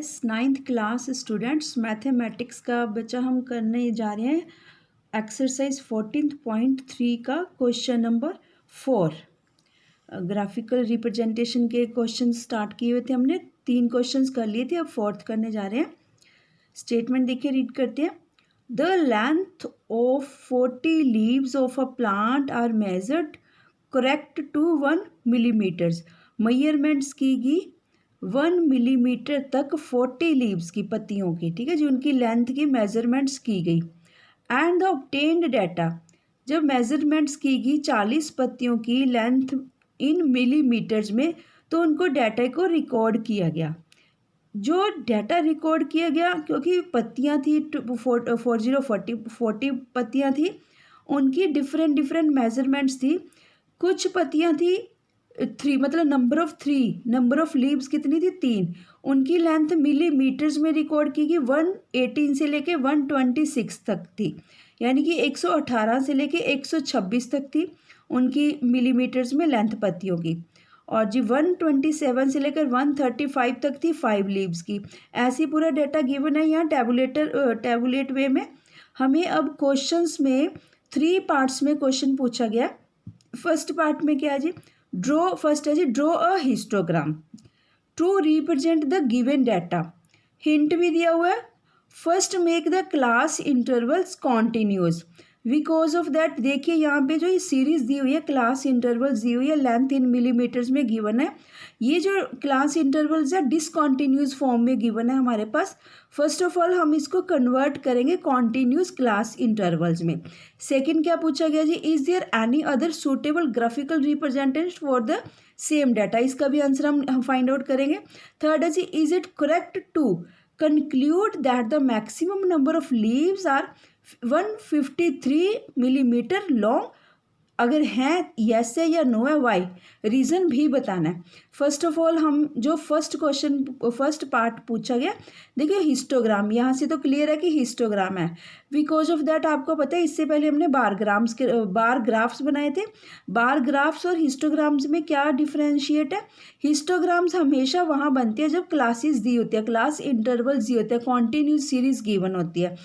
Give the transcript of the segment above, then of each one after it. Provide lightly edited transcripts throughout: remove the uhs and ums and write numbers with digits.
Yes 9th class students mathematics का बच्चा हम करने जा रहे हैं एक्सरसाइज 14.3 का क्वेश्चन नंबर 4। ग्राफिकल रिप्रेजेंटेशन के क्वेश्चन स्टार्ट किए हुए थे हमने, 3 क्वेश्चंस कर लिए थे, अब 4th करने जा रहे हैं। स्टेटमेंट देखिए, रीड करते हैं। The length of 40 leaves of a plant are measured correct to 1 millimetres. Measurements की गई 1 मिलीमीटर तक 40 लीव्स की पत्तियों की, ठीक है जी, उनकी लेंथ की मेजरमेंट्स की गई। एंड द ऑब्टेन्ड डाटा, जब मेजरमेंट्स की गई 40 पत्तियों की लेंथ इन मिलीमीटर्स में, तो उनको डाटा को रिकॉर्ड किया गया। जो डाटा रिकॉर्ड किया गया, क्योंकि पत्तियाँ थी 40 पत्तियाँ थी, उनकी डिफरेंट मेजरमेंट्स थी। कुछ पत्तियाँ थी 3, मतलब नंबर ऑफ लीव्स कितनी थी 3, उनकी लेंथ मिलीमीटर्स में रिकॉर्ड की गई 118 से लेके 126 तक थी, यानी कि 118 से लेके 126 तक थी उनकी मिलीमीटर्स में लेंथ पत्तियों की। और जी 127 से लेकर 135 तक थी 5 लीव्स की। ऐसी पूरा डाटा गिवन है यहाँ टैबुलेट वे में। हमें अब क्वेश्चंस में 3 पार्ट्स में क्वेश्चन पूछा गया। फर्स्ट पार्ट में क्या है जी, draw a histogram to represent the given data. Hint भी दिया हुआ है। First make the class intervals continuous. Because of that, देखिए यहाँ पे जो ये सीरीज दी हुई है, क्लास इंटरवल्स दी हुई है, लेंथ इन मिलीमीटर्स में गिवन है। ये जो क्लास इंटरवल्स है डिसकॉन्टिन्यूस फॉर्म में गिवन है हमारे पास। फर्स्ट ऑफ ऑल हम इसको कन्वर्ट करेंगे कॉन्टिन्यूस क्लास इंटरवल्स में। सेकंड क्या पूछा गया जी, is there any other suitable graphical representation for the same data. इसका भी आंसर हम फाइंड आउट करेंगे। थर्ड है जी, is it correct to conclude that the maximum number of leaves are 153 millimeter long। अगर हैं यस है या नो है, वाई, रीज़न भी बताना है। फर्स्ट ऑफ ऑल हम जो फर्स्ट पार्ट पूछा गया, देखिए हिस्टोग्राम, यहाँ से तो क्लियर है कि हिस्टोग्राम है। बिकॉज ऑफ दैट आपको पता है, इससे पहले हमने बार ग्राफ्स बनाए थे। बार ग्राफ्स और हिस्टोग्राम्स में क्या डिफ्रेंशिएट है। हिस्टोग्राम्स हमेशा वहाँ बनती है जब क्लासेस दी होती है, क्लास इंटरवल्स दी होते हैं, कॉन्टिन्यूस सीरीज गिवन होती है।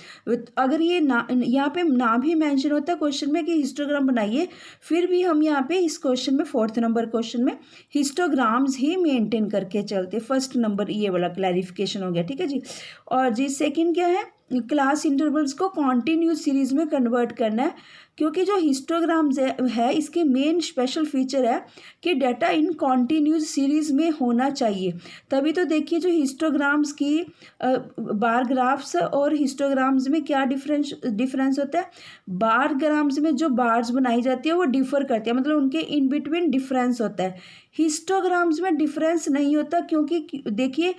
अगर ये ना यहाँ पे ना भी मेंशन होता है क्वेश्चन में कि हिस्टोग्राम बनाइए, फिर भी हम यहाँ पे इस क्वेश्चन में 4th नंबर क्वेश्चन में हिस्टोग्राम्स ही मेंटेन करके चलते। फर्स्ट नंबर ये वाला क्लैरिफिकेशन हो गया, ठीक है जी। और जी सेकंड क्या है, क्लास इंटरवल्स को कॉन्टिन्यूस सीरीज में कन्वर्ट करना है। क्योंकि जो हिस्टोग्राम्स है इसके मेन स्पेशल फीचर है कि डाटा इन कॉन्टिन्यूस सीरीज में होना चाहिए। तभी तो देखिए जो हिस्टोग्राम्स की बार ग्राफ्स और हिस्टोग्राम्स में क्या डिफरेंस होता है। बार ग्राफ्स में जो बार्स बनाई जाती है वो डिफर करती है, मतलब उनके इन बिटवीन डिफरेंस होता है। हिस्टोग्राम्स में डिफरेंस नहीं होता, क्योंकि देखिए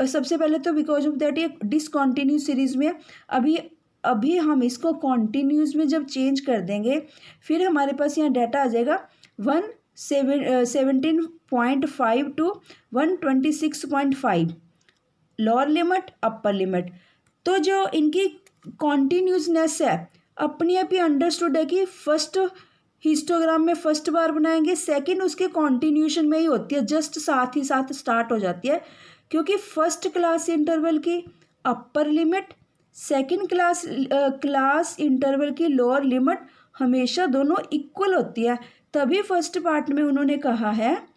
सबसे पहले तो बिकॉज ऑफ दैट ये डिसकॉन्टिन्यूस सीरीज में, अभी हम इसको कॉन्टिन्यूस में जब चेंज कर देंगे, फिर हमारे पास यहाँ डाटा आ जाएगा 117.5 to 126.5, lower limit upper limit. तो जो इनकी कॉन्टिन्यूसनेस है अपनी आप ही अंडरस्टूड है कि फर्स्ट हिस्टोग्राम में फर्स्ट बार बनाएंगे, सेकंड उसके कॉन्टिन्यूशन में ही होती है, जस्ट साथ ही साथ स्टार्ट हो जाती है। क्योंकि फर्स्ट क्लास इंटरवल की upper limit, second class interval की लोअर लिमिट हमेशा दोनों इक्वल होती है। तभी फर्स्ट पार्ट में उन्होंने कहा है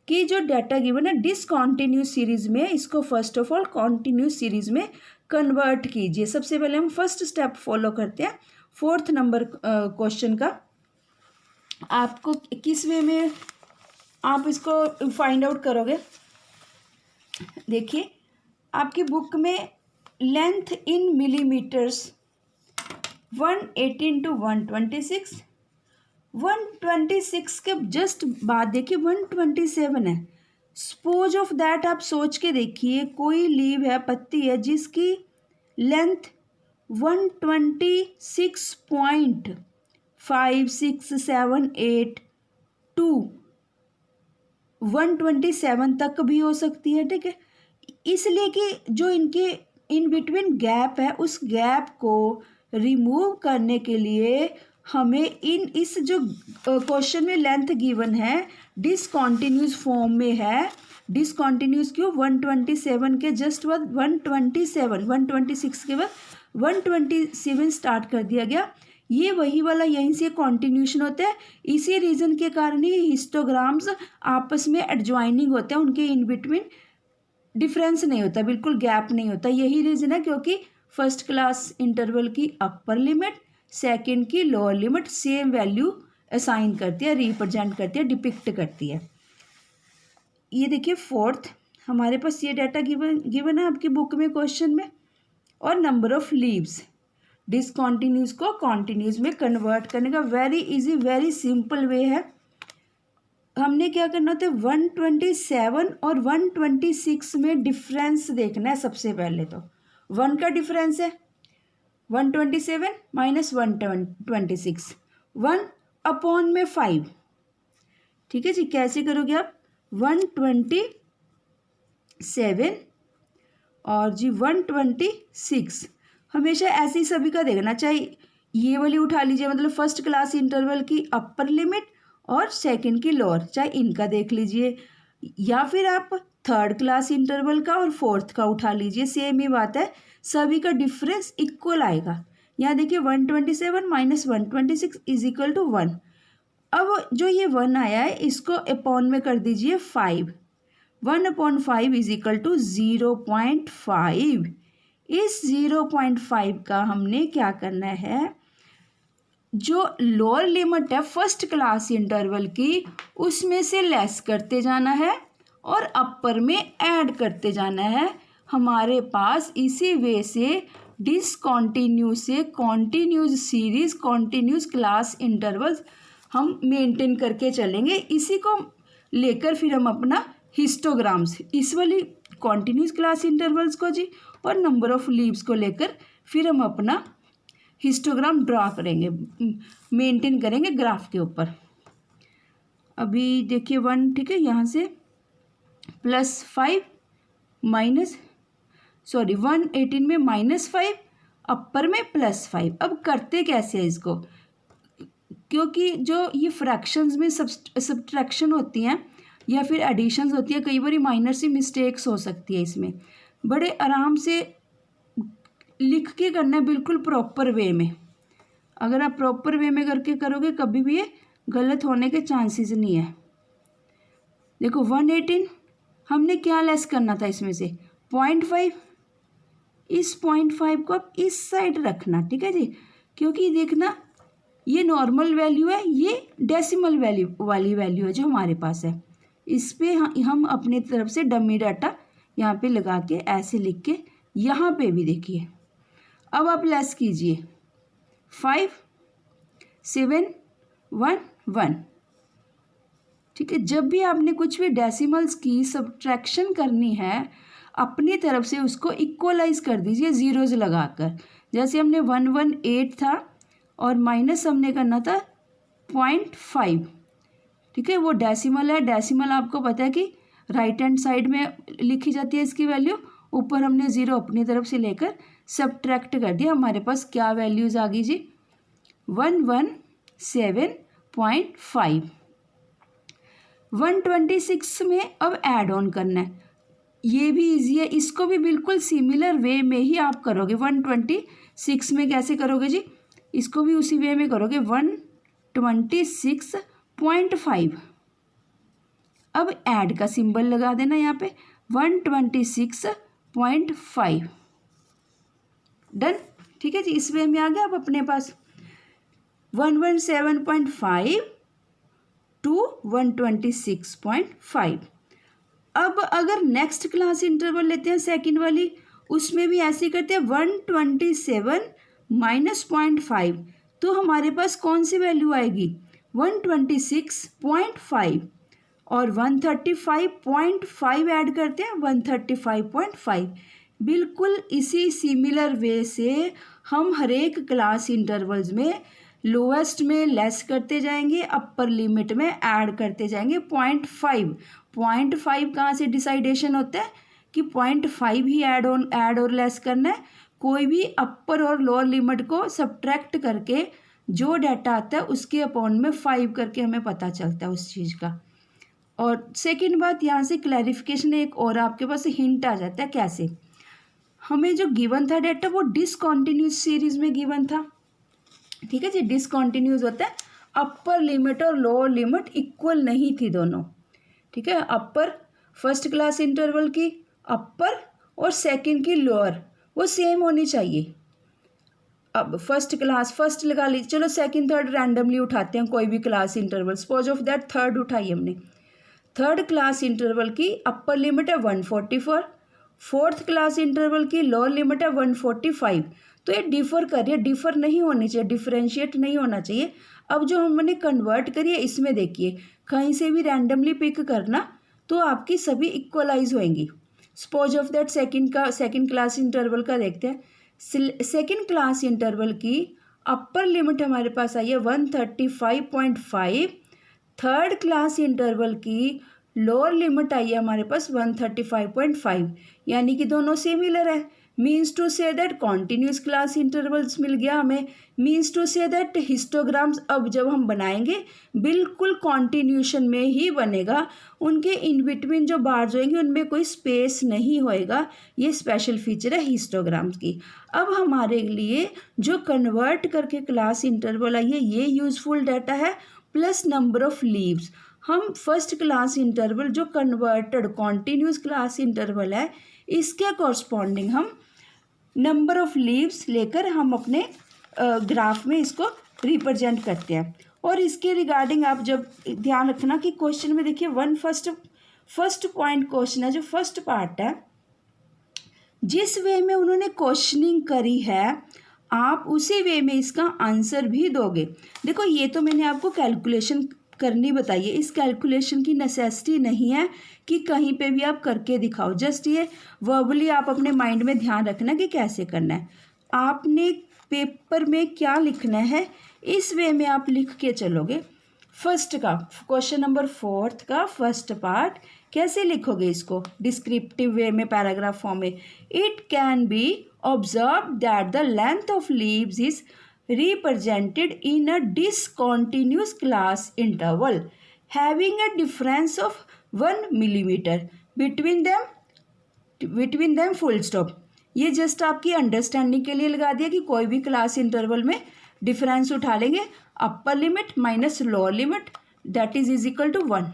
कि जो डाटा गिवन है डिसकॉन्टिन्यूस सीरीज में, इसको first of all continuous series में कन्वर्ट कीजिए। सबसे पहले हम फर्स्ट स्टेप फॉलो करते हैं 4th नंबर क्वेश्चन का। आपको किस वे में आप इसको फाइंड आउट करोगे, देखिए आपकी बुक में लेंथ इन मिलीमीटर्स 118 टू 126 के जस्ट बाद देखिए 127 है। सपोज ऑफ दैट आप सोच के देखिए, कोई लीव है, पत्ती है जिसकी लेंथ 126.5678 टू 127 तक भी हो सकती है, ठीक है। इसलिए कि जो इनके इन बिटवीन गैप है, उस गैप को रिमूव करने के लिए हमें इस जो क्वेश्चन में लेंथ गिवन है डिसकॉन्टिन्यूस फॉर्म में है, डिसकॉन्टिन्यूस क्यों, 127 के जस्ट बाद 126 के बाद 127 स्टार्ट कर दिया गया। ये वही वाला यहीं से कॉन्टिन्यूशन होता है। इसी रीज़न के कारण ही हिस्टोग्राम्स आपस में एडजॉइनिंग होते हैं, उनके इन बिटवीन डिफरेंस नहीं होता, बिल्कुल गैप नहीं होता। यही रीज़न है क्योंकि फर्स्ट क्लास इंटरवल की अपर लिमिट, सेकंड की lower limit same value assign करती है, रिप्रेजेंट करती है, डिपिक्ट करती है। ये देखिए फोर्थ, हमारे पास ये डाटा गिवन है आपकी बुक में क्वेश्चन में। और नंबर ऑफ लीव्स, डिसकॉन्टिन्यूस को कॉन्टिन्यूस में कन्वर्ट करने का very easy very simple way है। हमने क्या करना होता है, 127 और 126 में डिफरेंस देखना है। सबसे पहले तो 1 का डिफरेंस है 127 माइनस 126, 1/5। ठीक है जी, कैसे करोगे आप, 127 और जी 126 हमेशा ऐसे ही सभी का देखना, चाहे ये वाली उठा लीजिए, मतलब फर्स्ट क्लास इंटरवल की अपर लिमिट और सेकंड की लोअर, चाहे इनका देख लीजिए, या फिर आप थर्ड क्लास इंटरवल का और फोर्थ का उठा लीजिए, सेम ही बात है, सभी का डिफरेंस इक्वल आएगा। यहाँ देखिए 127 माइनस 126 इज इक्वल टू 1। अब जो ये 1 आया है इसको अपॉन में कर दीजिए 5, 1/5 इज इक्वल टू 0.5। इस 0.5 का हमने क्या करना है, जो लोअर लिमिट है फर्स्ट क्लास इंटरवल की उसमें से लेस करते जाना है और अपर में ऐड करते जाना है। हमारे पास इसी वे से डिसकॉन्टिन्यूस से continuous series, continuous class intervals हम मेंटेन करके चलेंगे। इसी को लेकर फिर हम अपना हिस्टोग्राम्स, इस वाली कॉन्टिन्यूस क्लास इंटरवल्स को जी और नंबर ऑफ लीव्स को लेकर फिर हम अपना हिस्टोग्राम ड्रा करेंगे, मेंटेन करेंगे ग्राफ के ऊपर। अभी देखिए 1, ठीक है, यहाँ से +5 माइनस 118 में -5, अपर में +5। अब करते कैसे है इसको, क्योंकि जो ये फ्रैक्शंस में सब्ट्रैक्शन होती हैं या फिर एडिशंस होती है, कई बार माइनर सी मिस्टेक्स हो सकती है। इसमें बड़े आराम से लिख के करना है, बिल्कुल प्रॉपर वे में। अगर आप प्रॉपर वे में करके करोगे कभी भी ये गलत होने के चांसेस नहीं है। देखो 118 हमने क्या लेस करना था इसमें से 0.5, इस 0.5 को आप इस साइड रखना, ठीक है जी, क्योंकि देखना ये नॉर्मल वैल्यू है, ये डेसिमल वैल्यू वाली वैल्यू है जो हमारे पास है। इस पे हम अपनी तरफ से डमी डाटा यहाँ पे लगा के ऐसे लिख के, यहाँ पे भी देखिए। अब आप लेस कीजिए 5 7 1 1, ठीक है। जब भी आपने कुछ भी डेसिमल्स की सब्ट्रैक्शन करनी है अपनी तरफ से उसको इक्वलाइज कर दीजिए ज़ीरोज़ लगाकर। जैसे हमने 118 था और माइनस हमने करना था 0.5, ठीक है, वो डेसिमल है। डेसिमल आपको पता है कि राइट हैंड साइड में लिखी जाती है इसकी वैल्यू, ऊपर हमने ज़ीरो अपनी तरफ से लेकर सब्ट्रैक्ट कर दिया। हमारे पास क्या वैल्यूज़ आ गई जी, 117.5। 126 में अब ऐड ऑन करना है, ये भी इजी है, इसको भी बिल्कुल सिमिलर वे में ही आप करोगे। 126 में कैसे करोगे जी, इसको भी उसी वे में करोगे 126.5। अब ऐड का सिंबल लगा देना यहाँ पे 126.5, डन, ठीक है जी। इस वे में आ गया अब अपने पास 117.5 टू 126.5। अब अगर नेक्स्ट क्लास इंटरवल लेते हैं सेकंड वाली, उसमें भी ऐसे करते हैं 127 माइनस 0.5, तो हमारे पास कौन सी वैल्यू आएगी 126.5 और 135.5 ऐड करते हैं 135.5। बिल्कुल इसी सिमिलर वे से हम हर एक क्लास इंटरवल्स में लोएस्ट में लेस करते जाएंगे, अपर लिमिट में ऐड करते जाएंगे 0.5 कहाँ से डिसाइडेशन होता है कि 0.5 ही ऐड और लेस करना है। कोई भी अपर और लोअर लिमिट को सब्ट्रैक्ट करके जो डाटा आता है उसके अपॉन में 5 करके हमें पता चलता है उस चीज़ का। और सेकेंड बात, यहाँ से क्लैरिफिकेशन एक और आपके पास हिंट आ जाता है। कैसे? हमें जो गिवन था डेटा वो डिसकंटिन्यूस सीरीज में गिवन था, ठीक है जी। डिसकंटिन्यूस होता है, अपर लिमिट और लोअर लिमिट इक्वल नहीं थी दोनों, ठीक है। अपर फर्स्ट क्लास इंटरवल की अपर और सेकंड की लोअर वो सेम होनी चाहिए। अब फर्स्ट क्लास फर्स्ट लगा लीजिए, चलो सेकंड थर्ड रैंडमली उठाते हैं कोई भी class interval. Suppose of that third उठाई हमने, थर्ड क्लास इंटरवल की अपर लिमिट है 144, फोर्थ क्लास इंटरवल की लोअर लिमिट है 145। तो ये डिफर कर रही है, डिफर नहीं होनी चाहिए, डिफरेंशिएट नहीं होना चाहिए। अब जो हमने कन्वर्ट करी है इसमें देखिए, कहीं से भी रैंडमली पिक करना तो आपकी सभी इक्वलाइज होंगी। Suppose of that second class interval का देखते हैं। सेकंड क्लास इंटरवल की अपर लिमिट हमारे पास आई है 135.5, थर्ड क्लास इंटरवल की लोअर लिमिट आई है हमारे पास 135.5, यानी कि दोनों सिमिलर है। Means to say that continuous class intervals मिल गया हमें। Means to say that histograms अब जब हम बनाएंगे बिल्कुल कॉन्टिन्यूशन में ही बनेगा, उनके इन बिटवीन जो बार्स होंगे उनमें कोई स्पेस नहीं होएगा। ये स्पेशल फीचर है हिस्टोग्राम्स की। अब हमारे लिए जो कन्वर्ट करके क्लास इंटरवल आई है ये यूजफुल डाटा है, प्लस नंबर ऑफ लीव्स। हम फर्स्ट क्लास इंटरवल जो कन्वर्टेड कॉन्टिन्यूस क्लास इंटरवल है इसके कॉरस्पॉन्डिंग हम नंबर ऑफ लीव्स लेकर हम अपने ग्राफ में इसको रिप्रेजेंट करते हैं। और इसके रिगार्डिंग आप जब ध्यान रखना कि क्वेश्चन में देखिए फर्स्ट पॉइंट क्वेश्चन है, जो फर्स्ट पार्ट है, जिस वे में उन्होंने क्वेश्चनिंग करी है आप उसी वे में इसका आंसर भी दोगे। देखो ये तो मैंने आपको कैलकुलेशन करनी बताई है, इस कैलकुलेशन की नेसेसिटी नहीं है कि कहीं पे भी आप करके दिखाओ। जस्ट ये वर्बली आप अपने माइंड में ध्यान रखना कि कैसे करना है। आपने पेपर में क्या लिखना है इस वे में आप लिख के चलोगे। फर्स्ट का क्वेश्चन नंबर 4 का फर्स्ट पार्ट कैसे लिखोगे इसको डिस्क्रिप्टिव वे में, पैराग्राफ फॉर्म में। It can be observe that the length of leaves is represented in a discontinuous class interval having a difference of 1 millimeter between them full stop। ये just आपकी understanding के लिए लगा दिया कि कोई भी क्लास इंटरवल में डिफरेंस उठा लेंगे, upper limit minus lower limit that is equal to 1।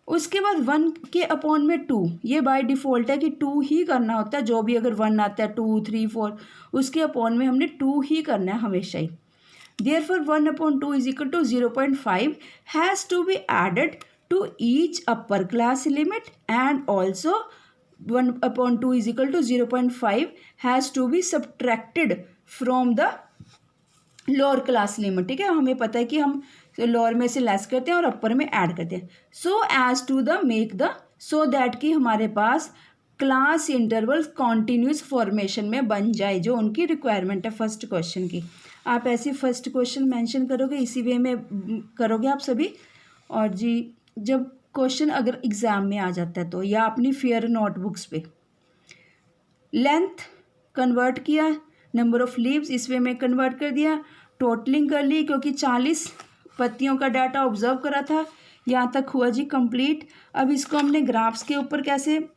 उसके बाद 1 के अपॉन में 2, ये बाय डिफ़ॉल्ट है कि 2 ही करना होता है। जो भी अगर 1 आता है 2, 3, 4 उसके अपॉन में हमने 2 ही करना है हमेशा ही। Therefore 1/2 is equal to 0.5 has to be added to each upper class limit and also 1/2 is equal to 0.5 has to be subtracted from the lower class limit. ठीक है, हमें पता है कि हम लोअर में से लेस करते हैं और अपर में ऐड करते हैं। So as to the make the so that कि हमारे पास क्लास इंटरवल कॉन्टिन्यूस फॉर्मेशन में बन जाए, जो उनकी रिक्वायरमेंट है फर्स्ट क्वेश्चन की। आप ऐसे फर्स्ट क्वेश्चन मेंशन करोगे, इसी वे में करोगे आप सभी। और जी जब क्वेश्चन अगर एग्ज़ाम में आ जाता है तो, या अपनी फेयर नोटबुक्स पे लेंथ कन्वर्ट किया, नंबर ऑफ लीव्स इस वे में कन्वर्ट कर दिया, टोटलिंग कर ली क्योंकि 40 पत्तियों का डाटा ऑब्जर्व करा था। यहाँ तक हुआ जी कंप्लीट। अब इसको हमने ग्राफ्स के ऊपर कैसे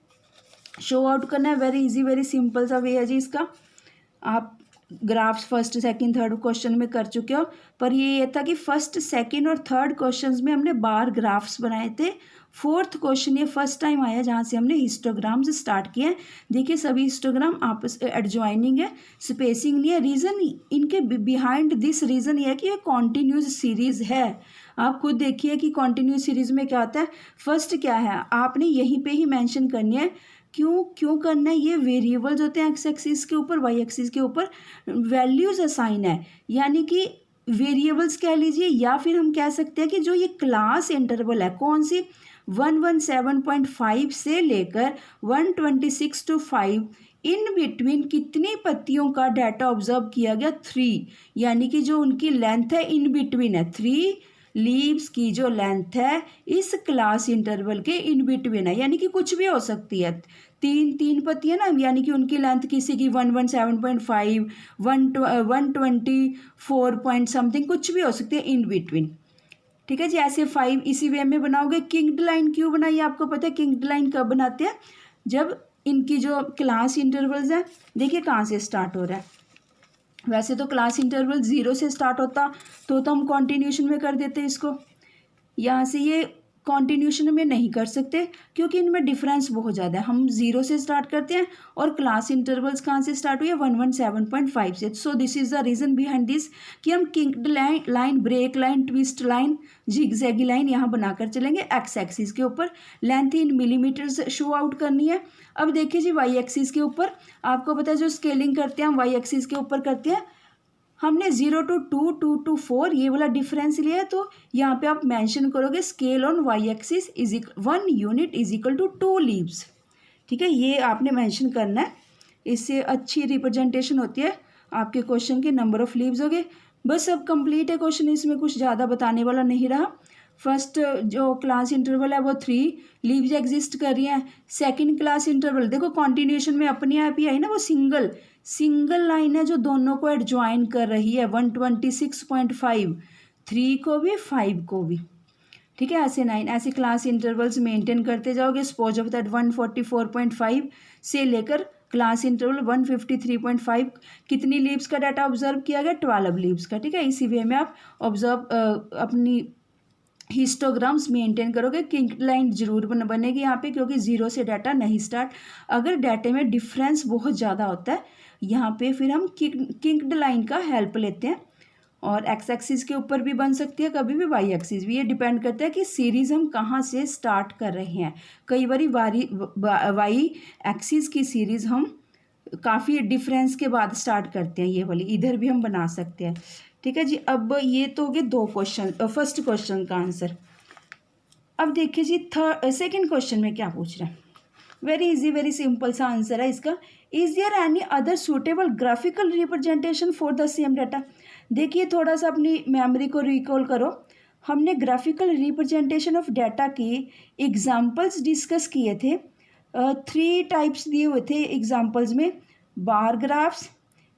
शो आउट करना है, वेरी इजी वेरी सिंपल सा वे है जी इसका। आप graphs first second third question में कर चुके हो, पर ये था कि फर्स्ट सेकंड और थर्ड क्वेश्चंस में हमने बार ग्राफ्स बनाए थे। फोर्थ क्वेश्चन ये फर्स्ट टाइम आया जहाँ से हमने हिस्टोग्राम से स्टार्ट किया है। देखिए सभी हिस्टोग्राम आपस एडजॉइनिंग है, स्पेसिंग नहीं है। रीज़न इनके बिहाइंड दिस रीज़न ये है कि ये कॉन्टीन्यूस सीरीज़ है। आप खुद देखिए कि कॉन्टीन्यूस सीरीज़ में क्या होता है। फर्स्ट क्या है, आपने यहीं पे ही मेंशन करनी है। क्यों करना है, ये वेरिएबल्स होते हैं एक्स एक्सिस के ऊपर, वाई एक्सिस के ऊपर वैल्यूज़ असाइन है, यानी कि वेरिएबल्स कह लीजिए, या फिर हम कह सकते हैं कि जो ये क्लास इंटरवल है कौन सी 117.5 से लेकर 126 to 5 इन बिटवीन कितनी पत्तियों का डाटा ऑब्जर्व किया गया 3, यानी कि जो उनकी लेंथ है इन बिटवीन है 3 लीव्स की जो लेंथ है इस क्लास इंटरवल के इन बिटवीन है, यानी कि कुछ भी हो सकती है। तीन पत्तियां ना, यानी कि उनकी लेंथ किसी की 117.5 124 पॉइंट समथिंग कुछ भी हो सकती है इन बिटवीन। ठीक है जी। ऐसे 5 इसी वे में बनाओगे। किंक्ड लाइन क्यों बनाई आपको पता है? किंक्ड लाइन कब बनाते हैं? जब इनकी जो क्लास इंटरवल्स हैं, देखिए कहाँ से स्टार्ट हो रहा है। वैसे तो क्लास इंटरवल 0 से स्टार्ट होता तो हम कॉन्टिन्यूशन में कर देते इसको। यहाँ से ये कॉन्टिन्यूशन में नहीं कर सकते क्योंकि इनमें डिफरेंस बहुत ज़्यादा है। हम 0 से स्टार्ट करते हैं और क्लास इंटरवल्स कहाँ से स्टार्ट हुई है? 117.5 से। So this is the reason behind this कि हम kinked line, break line, twist line, zigzaggy line यहाँ बनाकर चलेंगे। एक्स एक्सिस के ऊपर length in millimetres show out करनी है। अब देखिए जी, वाई एक्सिस के ऊपर आपको पता है जो स्केलिंग करते हैं हम वाई एक्सिस के ऊपर करते हैं। हमने 0 to 2, 2 to 4 ये वाला डिफरेंस लिया है, तो यहाँ पे आप मेंशन करोगे scale on Y axis is 1 unit is equal to 2 leaves. ठीक है, ये आपने मेंशन करना है। इससे अच्छी रिप्रेजेंटेशन होती है आपके क्वेश्चन के। नंबर ऑफ लीव्स हो गए। बस अब कंप्लीट है क्वेश्चन, इसमें कुछ ज़्यादा बताने वाला नहीं रहा। फर्स्ट जो क्लास इंटरवल है वो 3 लीव्स एग्जिस्ट कर रही हैं। सेकंड क्लास इंटरवल देखो कॉन्टिन्यूशन में अपने आप ही आई ना, वो सिंगल लाइन है जो दोनों को एडजॉइन कर रही है। 126.5, 3 को भी 5 को भी। ठीक है, ऐसे 9 ऐसे क्लास इंटरवल्स मेंटेन करते जाओगे। सपोज ऑफ दैट 144.5 से लेकर क्लास इंटरवल 153.5 कितनी लीव्स का डाटा ऑब्जर्व किया गया? 12 लीव्स का। ठीक है, इसी वे में आप ऑब्जर्व अपनी हिस्टोग्राम्स मेंटेन करोगे। किंक्ड लाइन जरूर बनेगी यहाँ पे क्योंकि 0 से डाटा नहीं स्टार्ट। अगर डाटे में डिफरेंस बहुत ज़्यादा होता है यहाँ पे फिर हम किंक्ड लाइन का हेल्प लेते हैं। और एक्स एक्सिस के ऊपर भी बन सकती है, कभी भी वाई एक्सिस भी। ये डिपेंड करता है कि सीरीज़ हम कहाँ से स्टार्ट कर रहे हैं। कई बार वाई एक्सिस की सीरीज़ हम काफ़ी डिफरेंस के बाद स्टार्ट करते हैं, ये वाली इधर भी हम बना सकते हैं। ठीक है जी, अब ये तो हो गए 2 क्वेश्चन, फर्स्ट क्वेश्चन का आंसर। अब देखिए जी सेकंड क्वेश्चन में क्या पूछ रहा है। वेरी इजी, वेरी सिंपल सा आंसर है इसका। Is there any other suitable graphical representation for the same data? देखिए थोड़ा सा अपनी मेमोरी को रिकॉल करो। हमने ग्राफिकल रिप्रेजेंटेशन ऑफ डाटा के एग्जाम्पल्स डिस्कस किए थे। 3 टाइप्स दिए हुए थे एग्जाम्पल्स में, bar graphs,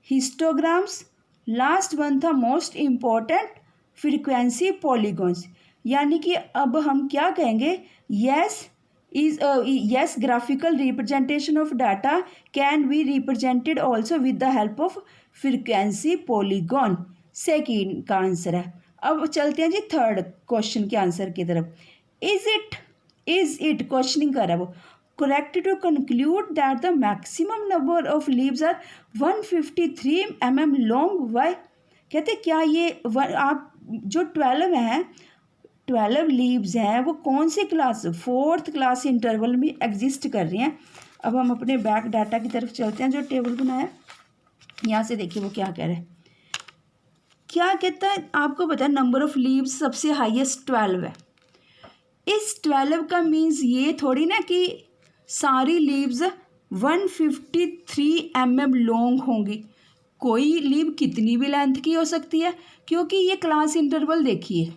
histograms, last one था मोस्ट इम्पॉर्टेंट फ्रीक्वेंसी पॉलीगॉन्स। यानी कि अब हम क्या कहेंगे? yes graphical representation of data can be represented also with the help of frequency polygon। Second का आंसर है। अब चलते हैं जी थर्ड क्वेश्चन के आंसर की तरफ। इज इट क्वेश्चनिंग कर रहा है वो, correct to conclude that the maximum number of leaves are 153 mm long? Why? कहते क्या ये आप जो 12 लीव्स हैं वो कौन से क्लास, 4th क्लास इंटरवल में एग्जिस्ट कर रही हैं। अब हम अपने बैक डाटा की तरफ चलते हैं जो टेबल बनाया। यहाँ से देखिए वो क्या कह रहा है। क्या कहता है आपको पता है? नंबर ऑफ लीव्स सबसे हाईएस्ट 12 है। इस 12 का मीन्स ये थोड़ी ना कि सारी लीव्स 153 mm लॉन्ग होंगी। कोई लीव कितनी भी लेंथ की हो सकती है क्योंकि ये क्लास इंटरवल देखिए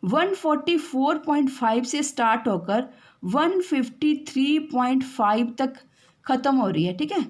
144.5 से स्टार्ट होकर 153.5 तक ख़त्म हो रही है। ठीक है,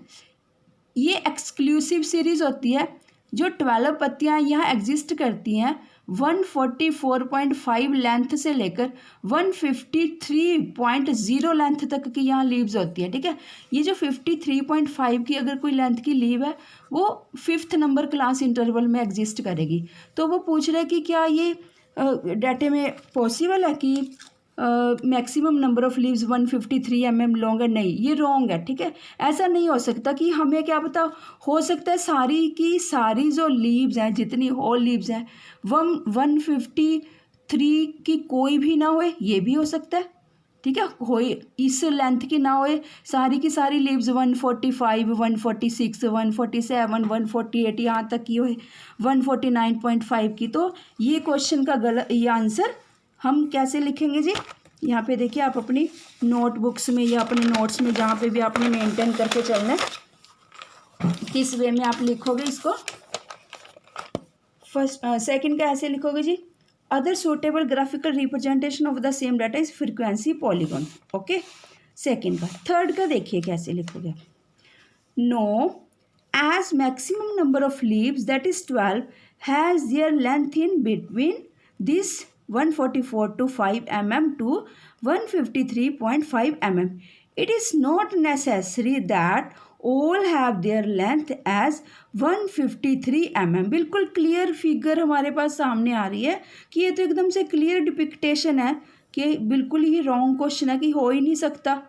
ये एक्सक्लूसिव सीरीज़ होती है। जो 12 पत्तियाँ यहाँ एग्जिस्ट करती हैं 144.5 लेंथ से लेकर 153.0 लेंथ तक की यहाँ लीव्स होती है। ठीक है, ये जो 53.5 की अगर कोई लेंथ की लीव है वो 5th नंबर क्लास इंटरवल में एग्जिस्ट करेगी। तो वो पूछ रहा है कि क्या ये डाटे में पॉसिबल है कि maximum number of leaves 153 mm long है? नहीं, ये रॉन्ग है। ठीक है, ऐसा नहीं हो सकता कि हमें क्या पता, हो सकता है सारी की सारी जो लीव्स हैं, जितनी होल लीव्स हैं 153 की कोई भी ना होए, ये भी हो सकता है। ठीक है, होए इस लेंथ की ना होए, सारी की सारी लीव्स 145, 146, 147, 148 यहाँ तक की होए 149.5 की। तो ये क्वेश्चन का ये आंसर हम कैसे लिखेंगे जी? यहाँ पे देखिए आप अपनी नोटबुक्स में या अपने नोट्स में जहाँ पे भी आपने मेंटेन करके चलना है, किस वे में आप लिखोगे इसको। सेकंड का ऐसे लिखोगे जी, other suitable graphical representation of the same data is frequency polygon. Okay, second का। थर्ड का देखिए कैसे लिखोगे। No as maximum number of leaves that is 12 has their length in between this 144.5 mm to 153.5 mm. It is not necessary that all have their length as 153 mm. बिल्कुल clear figure हमारे पास सामने आ रही है कि ये तो एकदम से क्लियर डिपिक्टेशन है कि बिल्कुल ही रॉन्ग क्वेश्चन है कि हो ही नहीं सकता।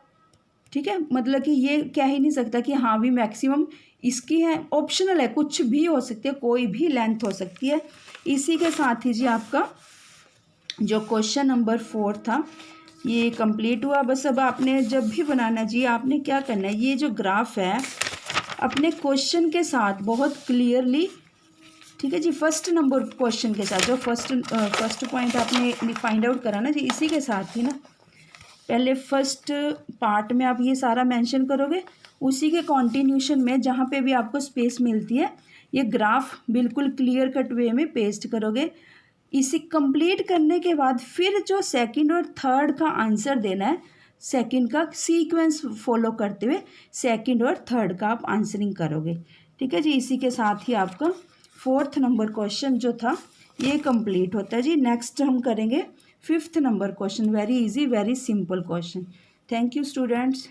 ठीक है, मतलब कि ये कह ही नहीं सकता कि हाँ भी मैक्सिमम इसकी है, ऑप्शनल है, कुछ भी हो सकती है, कोई भी लेंथ हो सकती है। इसी के साथ ही जी आपका जो क्वेश्चन नंबर 4 था ये कंप्लीट हुआ। बस अब आपने जब भी बनाना जी आपने क्या करना है, ये जो ग्राफ है अपने क्वेश्चन के साथ बहुत क्लियरली, ठीक है जी, फर्स्ट नंबर क्वेश्चन के साथ जो फर्स्ट पॉइंट आपने फाइंड आउट करा ना जी, इसी के साथ ही ना पहले फर्स्ट पार्ट में आप ये सारा मेंशन करोगे, उसी के कॉन्टिन्यूशन में जहाँ पे भी आपको स्पेस मिलती है ये ग्राफ बिल्कुल क्लियर कट वे में पेस्ट करोगे। इसे कंप्लीट करने के बाद फिर जो सेकंड और थर्ड का आंसर देना है, सेकंड का सीक्वेंस फॉलो करते हुए सेकंड और थर्ड का आप आंसरिंग करोगे। ठीक है जी, इसी के साथ ही आपका 4th नंबर क्वेश्चन जो था ये कंप्लीट होता है जी। नेक्स्ट हम करेंगे 5th number question, very easy very simple question. Thank you students.